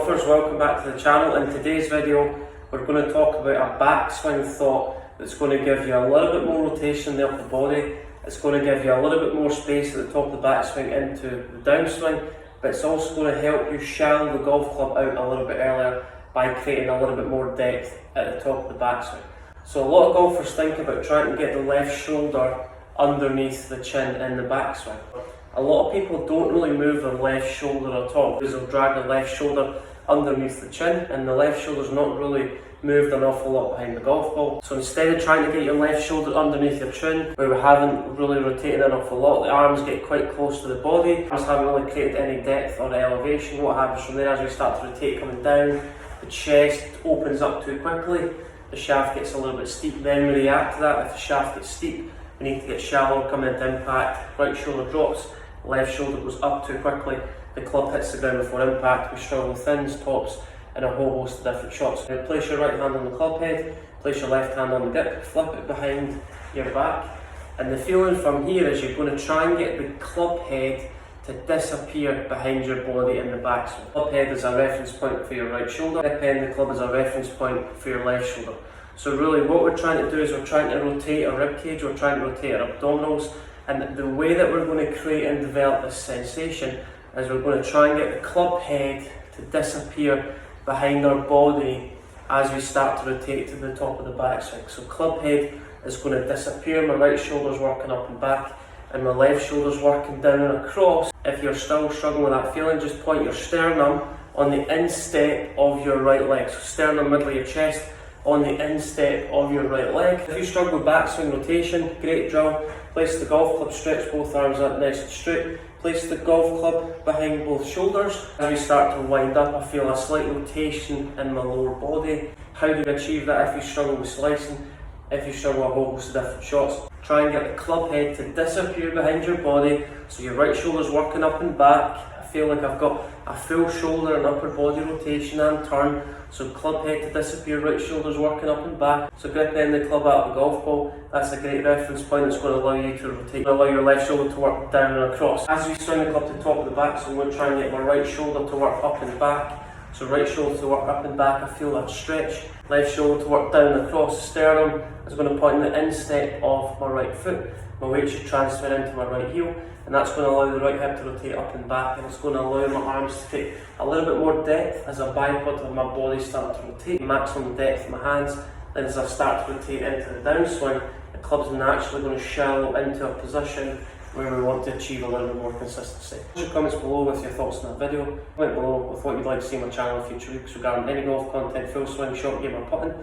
golfers, welcome back to the channel. In today's video we're going to talk about a backswing thought that's going to give you a little bit more rotation in the upper body. It's going to give you a little bit more space at the top of the backswing into the downswing, but it's also going to help you shallow the golf club out a little bit earlier by creating a little bit more depth at the top of the backswing. So a lot of golfers think about trying to get the left shoulder underneath the chin in the backswing. A lot of people don't really move their left shoulder at all because they'll drag the left shoulder underneath the chin, and the left shoulder's not really moved an awful lot behind the golf ball. So instead of trying to get your left shoulder underneath your chin, where we haven't really rotated an awful lot, the arms get quite close to the body, arms haven't really created any depth or elevation. What happens from there, as we start to rotate coming down, the chest opens up too quickly, the shaft gets a little bit steep, then we react to that. If the shaft gets steep, we need to get shallower coming into impact, right shoulder drops, left shoulder goes up too quickly, the club hits the ground before impact, we struggle with thins, tops, and a whole host of different shots. Now place your right hand on the club head, place your left hand on the grip, flip it behind your back, and the feeling from here is you're going to try and get the club head to disappear behind your body in the backswing. Club head is a reference point for your right shoulder, hip end of the club is a reference point for your left shoulder. So really what we're trying to do is we're trying to rotate our rib cage, we're trying to rotate our abdominals, and the way that we're going to create and develop this sensation is we're going to try and get the club head to disappear behind our body as we start to rotate to the top of the backswing. So club head is going to disappear, my right shoulder's working up and back, and my left shoulder's working down and across. If you're still struggling with that feeling, just point your sternum on the instep of your right leg. So sternum, middle of your chest, on the instep of your right leg. If you struggle with backswing rotation, great drill. Place the golf club, stretch both arms up nice and straight. Place the golf club behind both shoulders. As we start to wind up, I feel a slight rotation in my lower body. How do we achieve that if you struggle with slicing? If you struggle with a whole host of different shots, try and get the club head to disappear behind your body, so your right shoulder's working up and back. I feel like I've got a full shoulder and upper body rotation and turn, so club head to disappear, right shoulder's working up and back. So grip end the club out of the golf ball, that's a great reference point that's going to allow you to rotate, allow your left shoulder to work down and across. As we swing the club to the top of the back, so I'm going to try and get my right shoulder to work up and back. So right shoulder to work up and back, I feel that stretch. Left shoulder to work down across the sternum is going to point in the instep of my right foot. My weight should transfer into my right heel, and that's going to allow the right hip to rotate up and back, and it's going to allow my arms to take a little bit more depth as a byproduct of my body starting to rotate. Maximum depth in my hands, then as I start to rotate into the downswing, the club's naturally going to shallow into a position where we want to achieve a little bit more consistency. Put your comments below with your thoughts on that video. Comment below with what you'd like to see on my channel in future weeks regarding any golf content, full swing, short game or putting.